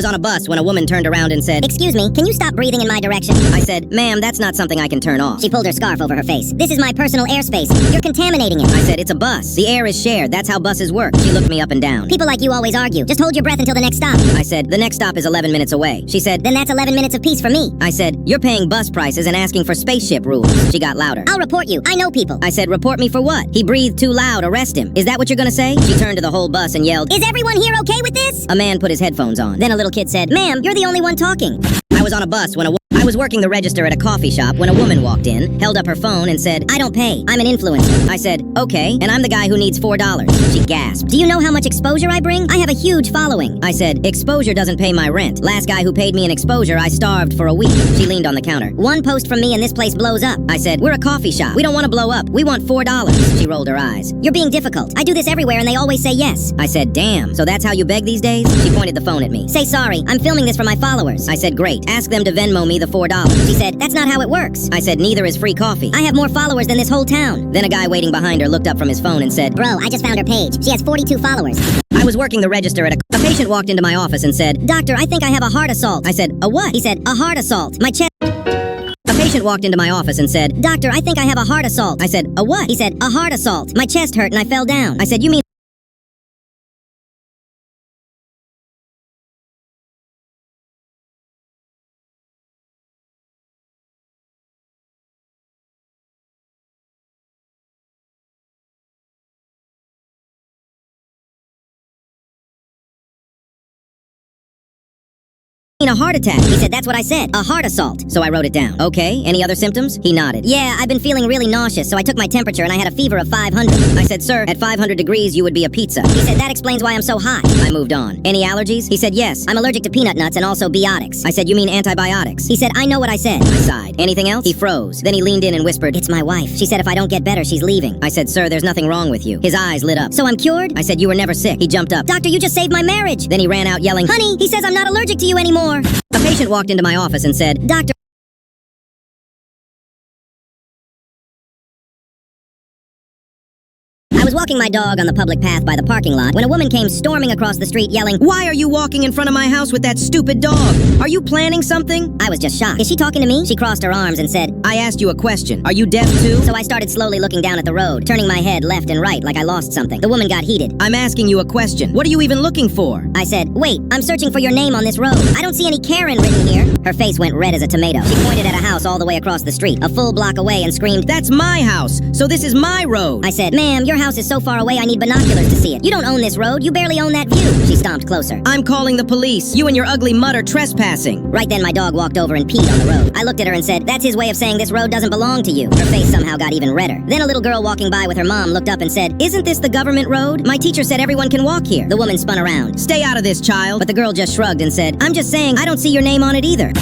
was on a bus when a woman turned around and said, "Excuse me, can you stop breathing in my direction?" I said, "Ma'am, that's not something I can turn off." She pulled her scarf over her face. "This is my personal airspace. You're contaminating it." I said, "It's a bus. The air is shared. That's how buses work." She looked me up and down. People like you always argue. Just hold your breath until the next stop. I said, "The next stop is 11 minutes away." She said, Then that's 11 minutes of peace for me. I said, "You're paying bus prices and asking for spaceship rules." She got louder. I'll report you. I know people. I said, "Report me for what?" "He breathed too loud. Arrest him." "Is that what you're gonna say?" She turned to the whole bus and yelled, Is everyone here okay with this? A man put his headphones on. Then a little kid said, "Ma'am, you're the only one talking." I was on a bus when I was working the register at a coffee shop when a woman walked in, held up her phone and said, I don't pay. I'm an influencer. I said, "Okay, and I'm the guy who needs $4. She gasped. Do you know how much exposure I bring? I have a huge following. I said, "Exposure doesn't pay my rent. Last guy who paid me an exposure, I starved for a week." She leaned on the counter. One post from me and this place blows up. I said, "We're a coffee shop. We don't want to blow up. We want $4. She rolled her eyes. You're being difficult. I do this everywhere and they always say yes. I said, "Damn, so that's how you beg these days?" She pointed the phone at me. Say sorry. I'm filming this for my followers. I said, "Great. Ask them to Venmo me the $4. She said, that's not how it works. I said, "Neither is free coffee." I have more followers than this whole town. Then a guy waiting behind her looked up from his phone and said, Bro, I just found her page. She has 42 followers. I was working the register at a patient walked into my office and said, Doctor, I think I have a heart assault. I said, "A what?" He said, a heart assault. My chest. A patient walked into my office and said, Doctor, I think I have a heart assault. I said, "A what?" He said, a heart assault. My chest hurt and I fell down. I said, "You mean a heart attack?" He said, that's what I said. A heart assault. So I wrote it down. "Okay, any other symptoms?" He nodded. Yeah, I've been feeling really nauseous, so I took my temperature and I had a fever of 500. I said, "Sir, at 500 degrees you would be a pizza." He said, that explains why I'm so hot. I moved on. "Any allergies?" He said, "Yes." I'm allergic to peanut nuts and also biotics. I said, "You mean antibiotics?" He said, I know what I said. I sighed. "Anything else?" He froze. Then he leaned in and whispered, It's my wife. She said if I don't get better, she's leaving. I said, "Sir, there's nothing wrong with you." His eyes lit up. So I'm cured? I said, "You were never sick." He jumped up. Doctor, you just saved my marriage. Then he ran out yelling, Honey, he says I'm not allergic to you anymore. A patient walked into my office and said, Doctor, I was walking my dog on the public path by the parking lot when a woman came storming across the street yelling, "Why are you walking in front of my house with that stupid dog? Are you planning something?" I was just shocked. Is she talking to me? She crossed her arms and said, "I asked you a question. Are you deaf too?" So I started slowly looking down at the road, turning my head left and right like I lost something. The woman got heated. "I'm asking you a question. What are you even looking for?" I said, wait, I'm searching for your name on this road. I don't see any Karen written here. Her face went red as a tomato. She pointed at a house all the way across the street, a full block away, and screamed, "That's my house, so this is my road." I said, ma'am, your house is so far away I need binoculars to see it. You don't own this road. You barely own that view. She stomped closer. "I'm calling the police. You and your ugly mutt are trespassing." Right then, my dog walked over and peed on the road. I looked at her and said, that's his way of saying this road doesn't belong to you. Her face somehow got even redder. Then a little girl walking by with her mom looked up and said, "Isn't this the government road? My teacher said everyone can walk here." The woman spun around. "Stay out of this, child." But the girl just shrugged and said, "I'm just saying, I don't see your name on it either."